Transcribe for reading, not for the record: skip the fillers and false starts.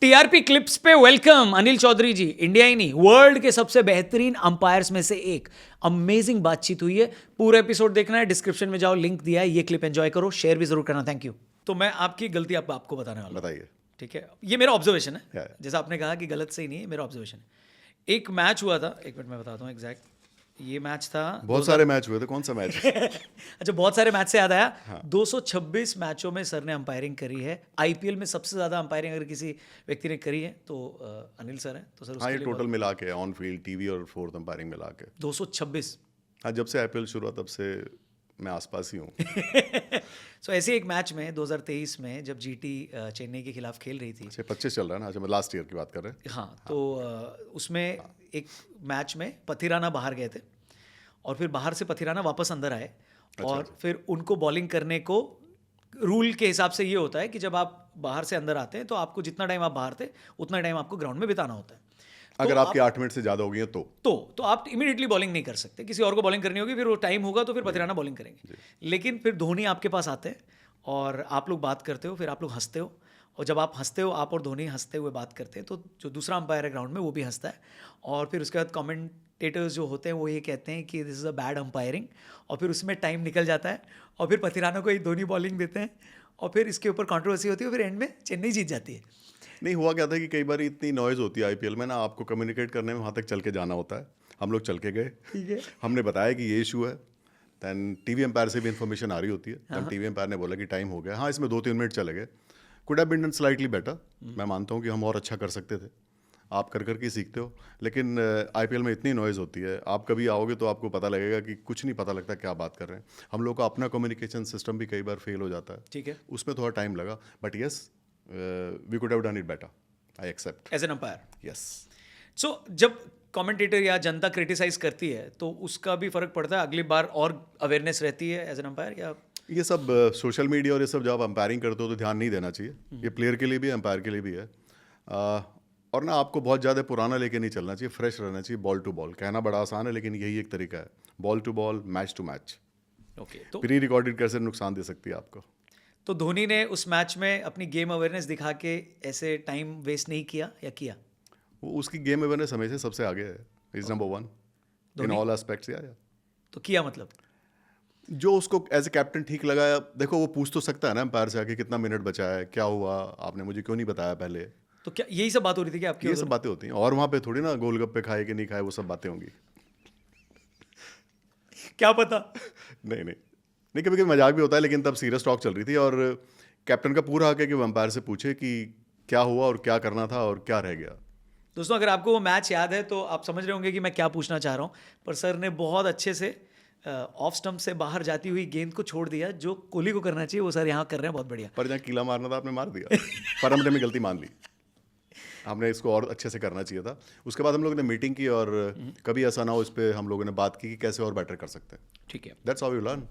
TRP clips पे welcome Anil Chaudhary जी। India ही नहीं, world के सबसे बेहतरीन अंपायर्स में से एक। अमेजिंग बातचीत हुई है। पूरा एपिसोड देखना है, डिस्क्रिप्शन में जाओ, लिंक दिया है। ये क्लिप एंजॉय करो, शेयर भी जरूर करना। Thank you. तो मैं आपकी गलती आपको बताने वाला हूं। बताइए। ठीक है, ये मेरा ऑब्जर्वेशन है। है। जैसा आपने कहा कि गलत सही नहीं है, मेरा ऑब्जर्वेशन है। एक मैच हुआ था, एक मिनट मैं बताता हूँ एग्जैक्ट। ये मैच था बहुत सारे मैच हुए थे, कौन सा मैच? अच्छा, बहुत सारे मैच से याद आया। 226 मैचों में सर ने अंपायरिंग करी है। आईपीएल में सबसे ज्यादा अंपायरिंग अगर किसी व्यक्ति ने करी है तो अनिल सर हैं। तो सर हाँ, उसके ये लिए टोटल मिला के ऑन फील्ड, टीवी और फोर्थ अंपायरिंग मिला के 226। हाँ, जब से आईपीएल शुरू हुआ तब से मैं आसपास ही हूँ। सो ऐसे एक मैच में 2023 में जब जीटी चेन्नई के खिलाफ खेल रही थी। 25 चल रहा है ना? अच्छा, मैं लास्ट ईयर की बात कर रहे हैं। हाँ, तो उसमें एक मैच में पथिराना बाहर गए थे और फिर बाहर से पथिराना वापस अंदर आए। और फिर उनको बॉलिंग करने को रूल के हिसाब से ये होता है कि जब आप बाहर से अंदर आते हैं तो आपको जितना टाइम आप बाहर थे उतना टाइम आपको ग्राउंड में बिताना होता है। अगर आपकी 8 मिनट से ज़्यादा हो गई है तो आप इमीडिएटली बॉलिंग नहीं कर सकते, किसी और को बॉलिंग करनी होगी। फिर वो टाइम होगा तो फिर पथिराना बॉलिंग करेंगे। लेकिन फिर धोनी आपके पास आते हैं और आप लोग बात करते हो, फिर आप लोग हंसते हो। और जब आप हंसते हो, आप और धोनी हंसते हुए बात करते हैं, तो जो दूसरा अंपायर है ग्राउंड में वो भी हंसता है। और फिर उसके बाद कमेंटेटर्स जो होते हैं वो ये कहते हैं कि this is a bad umpiring. और फिर उसमें टाइम निकल जाता है और फिर पथिराना को ही धोनी बॉलिंग देते हैं और फिर इसके ऊपर कंट्रोवर्सी होती है। फिर एंड में चेन्नई जीत जाती है। नहीं हुआ क्या था कि कई बार इतनी नॉइज़ होती है आईपीएल में ना, आपको कम्युनिकेट करने में वहाँ तक चल के जाना होता है। हम लोग चल के गए, ठीक है। हमने बताया कि ये इशू है। दैन टीवी एम्पायर से भी इन्फॉर्मेशन आ रही होती है। दैन टीवी एम्पायर ने बोला कि टाइम हो गया। हाँ, इसमें 2-3 मिनट चले गए। Could have been done slightly better. मैं मानता हूँ कि हम और अच्छा कर सकते थे। आप कर करके सीखते हो। लेकिन आईपीएल में इतनी नॉइज़ होती है, आप कभी आओगे तो आपको पता लगेगा कि कुछ नहीं पता लगता क्या बात कर रहे हैं। हम लोग का अपना कम्युनिकेशन सिस्टम भी कई बार फेल हो जाता है। ठीक है। उसमें थोड़ा टाइम लगा, but yes, we could have done it better. I accept. As an umpire. Yes. So जब कमेंटेटर या जनता क्रिटिसाइज करती है तो उसका भी फर्क पड़ता है, अगली बार और अवेयरनेस रहती है एज एन अंपायर या? ये सब सोशल मीडिया और ये सब जब आप अंपायरिंग करते हो तो ध्यान नहीं देना चाहिए। ये प्लेयर के लिए भी है, अंपायर के लिए भी है। और ना, आपको बहुत ज़्यादा पुराना लेके नहीं चलना चाहिए, फ्रेश रहना चाहिए। बॉल टू बॉल कहना बड़ा आसान है, लेकिन यही एक तरीका है। Ball to ball, match to match. Okay. तो प्री रिकॉर्डेड कैसे नुकसान दे सकती है आपको। तो धोनी ने उस मैच में अपनी गेम अवेयरनेस दिखा के ऐसे टाइम वेस्ट नहीं किया या किया? वो उसकी गेम अवेयरनेस हमेशा सबसे आगे है। Is number 1 in all aspects. या तो किया मतलब जो उसको एज ए कैप्टन ठीक लगा। देखो, वो पूछ तो सकता है ना अंपायर से आके, कितना मिनट बचा है, क्या हुआ, आपने मुझे क्यों नहीं बताया पहले। तो क्या यही सब बात हो रही थी कि आपकी? ये सब बातें होती हैं। और वहाँ पे थोड़ी ना गोलगप्पे खाए कि नहीं खाए, वो सब बातें होंगी। क्या पता। नहीं नहीं नहीं, कभी कभी मजाक भी होता है, लेकिन तब सीरियस टॉक चल रही थी और कैप्टन का पूरा हक है कि वो अंपायर से पूछे कि क्या हुआ और क्या करना था और क्या रह गया। दोस्तों, अगर आपको वो मैच याद है तो आप समझ रहे होंगे कि मैं क्या पूछना चाह रहा हूँ। पर सर ने बहुत अच्छे से ऑफ स्टंप से बाहर जाती हुई गेंद को छोड़ दिया। जो कोहली को करना चाहिए वो सर यहाँ कर रहे हैं, बहुत बढ़िया। पर जहाँ कीला मारना था आपने मार दिया। पर हमने अपनी गलती मान ली, हमने इसको और अच्छे से करना चाहिए था। उसके बाद हम लोगों ने मीटिंग की और कभी ऐसा ना हो, इस पर हम लोगों ने बात की कि कैसे और बेटर कर सकते हैं। ठीक है। That's how you learn.